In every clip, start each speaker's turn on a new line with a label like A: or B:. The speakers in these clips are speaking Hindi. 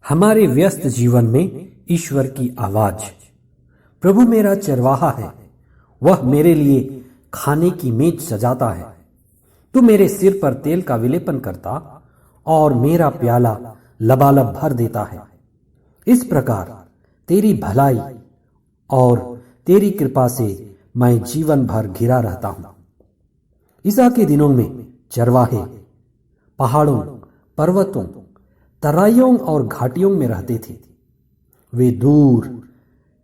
A: हमारे व्यस्त जीवन में ईश्वर की आवाज। प्रभु मेरा चरवाहा है, वह मेरे लिए खाने की मेज सजाता है। तू मेरे सिर पर तेल का विलेपन करता और मेरा प्याला लबालब भर देता है। इस प्रकार तेरी भलाई और तेरी कृपा से मैं जीवन भर घिरा रहता हूं। ईसा के दिनों में चरवाहे पहाड़ों, पर्वतों, तराइयों और घाटियों में रहते थे। वे दूर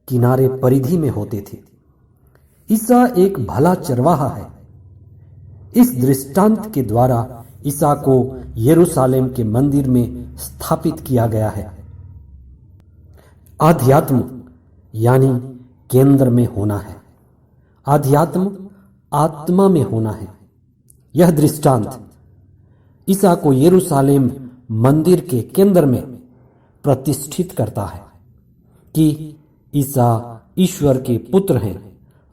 A: किनारे परिधि में होते थे। ईसा एक भला चरवाहा है। इस दृष्टांत के द्वारा ईसा को यरूशलेम के मंदिर में स्थापित किया गया है। आध्यात्म यानी केंद्र में होना है। आध्यात्म आत्मा में होना है। यह दृष्टांत ईसा को यरूशलेम मंदिर के केंद्र में प्रतिष्ठित करता है कि ईसा ईश्वर के पुत्र हैं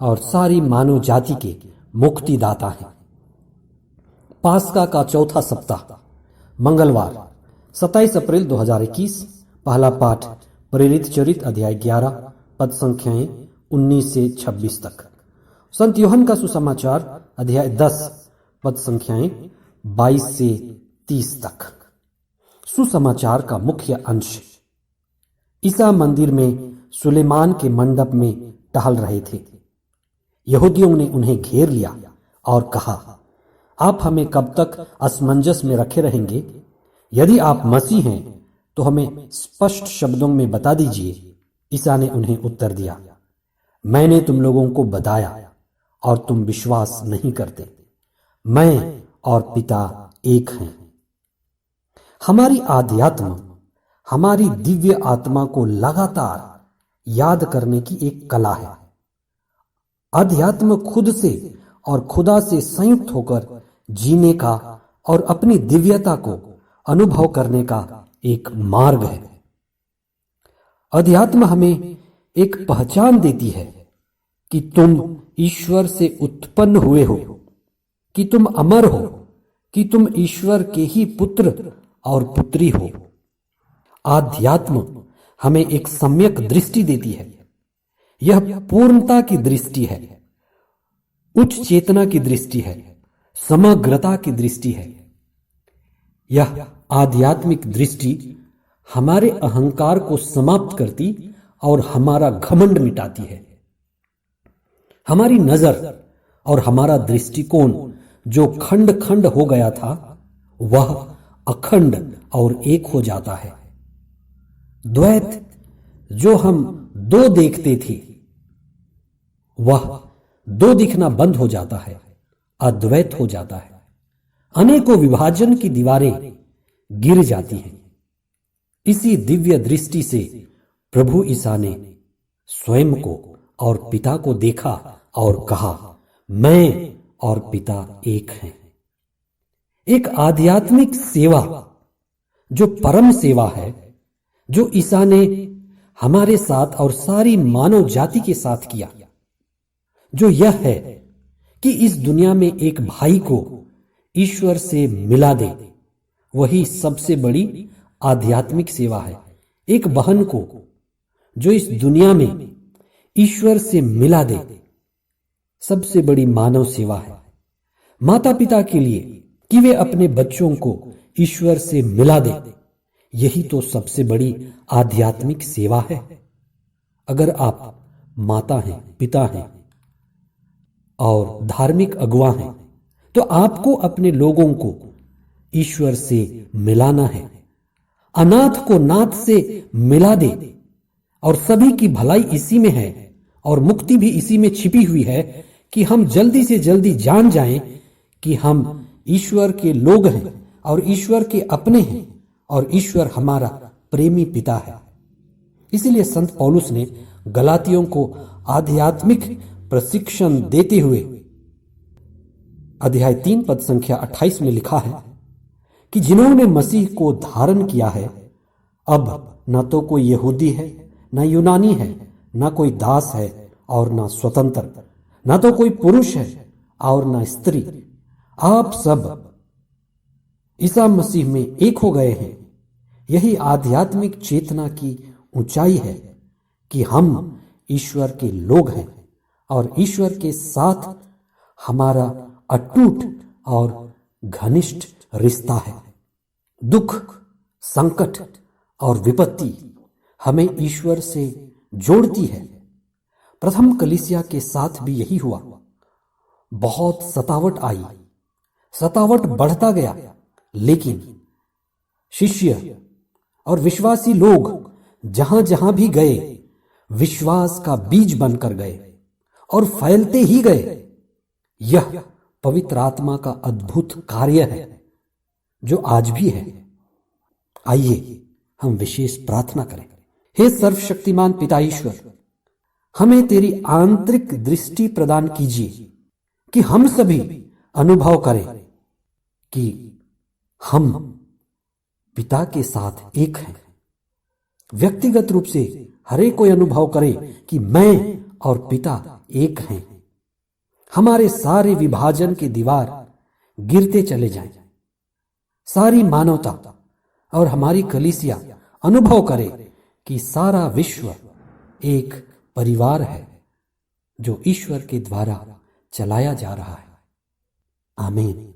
A: और सारी मानव जाति के मुक्तिदाता हैं। पास्का का चौथा सप्ताह, मंगलवार 27 अप्रैल 2021। पहला पाठ प्रेरित चरित अध्याय 11 पद संख्याएं 19 से 26 तक। संत यूहन्ना का सुसमाचार अध्याय 10 पद संख्याएं 22 से 30 तक। सुसमाचार का मुख्य अंश। ईसा मंदिर में सुलेमान के मंडप में टहल रहे थे। यहूदियों ने उन्हें घेर लिया और कहा, आप हमें कब तक असमंजस में रखे रहेंगे? यदि आप मसीह हैं तो हमें स्पष्ट शब्दों में बता दीजिए। ईसा ने उन्हें उत्तर दिया, मैंने तुम लोगों को बताया और तुम विश्वास नहीं करते। मैं और पिता एक हैं। हमारी आध्यात्म हमारी दिव्य आत्मा को लगातार याद करने की एक कला है। अध्यात्म खुद से और खुदा से संयुक्त होकर जीने का और अपनी दिव्यता को अनुभव करने का एक मार्ग है। अध्यात्म हमें एक पहचान देती है कि तुम ईश्वर से उत्पन्न हुए हो, कि तुम अमर हो, कि तुम ईश्वर के ही पुत्र और पुत्री हो। आध्यात्म हमें एक सम्यक दृष्टि देती है। यह पूर्णता की दृष्टि है, उच्च चेतना की दृष्टि है, समग्रता की दृष्टि है। यह आध्यात्मिक दृष्टि हमारे अहंकार को समाप्त करती और हमारा घमंड मिटाती है। हमारी नजर और हमारा दृष्टिकोण जो खंड खंड हो गया था, वह अखंड और एक हो जाता है। द्वैत जो हम दो देखते थे, वह दो दिखना बंद हो जाता है, अद्वैत हो जाता है। अनेकों विभाजन की दीवारें गिर जाती हैं। इसी दिव्य दृष्टि से प्रभु ईसा ने स्वयं को और पिता को देखा और कहा, मैं और पिता एक हैं। एक आध्यात्मिक सेवा जो परम सेवा है, जो ईसा ने हमारे साथ और सारी मानव जाति के साथ किया, जो यह है कि इस दुनिया में एक भाई को ईश्वर से मिला दे, वही सबसे बड़ी आध्यात्मिक सेवा है। एक बहन को जो इस दुनिया में ईश्वर से मिला दे, सबसे बड़ी मानव सेवा है। माता पिता के लिए कि वे अपने बच्चों को ईश्वर से मिला दे, यही तो सबसे बड़ी आध्यात्मिक सेवा है। अगर आप माता हैं, पिता हैं और धार्मिक अगुवा हैं, तो आपको अपने लोगों को ईश्वर से मिलाना है। अनाथ को नाथ से मिला दे। और सभी की भलाई इसी में है और मुक्ति भी इसी में छिपी हुई है कि हम जल्दी से जल्दी जान जाएं कि हम ईश्वर के लोग हैं और ईश्वर के अपने हैं और ईश्वर हमारा प्रेमी पिता है। इसीलिए संत पौलुस ने गलातियों को आध्यात्मिक प्रशिक्षण देते हुए अध्याय 3 पद संख्या 28 में लिखा है कि जिन्होंने मसीह को धारण किया है, अब न तो कोई यहूदी है, न यूनानी है, न कोई दास है और न स्वतंत्र, न तो कोई पुरुष है और न स्त्री, आप सब ईसा मसीह में एक हो गए हैं। यही आध्यात्मिक चेतना की ऊंचाई है कि हम ईश्वर के लोग हैं और ईश्वर के साथ हमारा अटूट और घनिष्ठ रिश्ता है। दुख, संकट और विपत्ति हमें ईश्वर से जोड़ती है। प्रथम कलीसिया के साथ भी यही हुआ। बहुत सतावट आई, सतावट बढ़ता गया, लेकिन शिष्य और विश्वासी लोग जहां जहां भी गए विश्वास का बीज बनकर गए और फैलते ही गए। यह पवित्र आत्मा का अद्भुत कार्य है जो आज भी है। आइए हम विशेष प्रार्थना करें। हे सर्वशक्तिमान पिता ईश्वर, हमें तेरी आंतरिक दृष्टि प्रदान कीजिए कि हम सभी अनुभव करें कि हम पिता के साथ एक हैं। व्यक्तिगत रूप से हर एक कोई अनुभव करे कि मैं और पिता एक हैं। हमारे सारे विभाजन के दीवार गिरते चले जाएं। सारी मानवता और हमारी कलीसिया अनुभव करे कि सारा विश्व एक परिवार है जो ईश्वर के द्वारा चलाया जा रहा है। आमीन।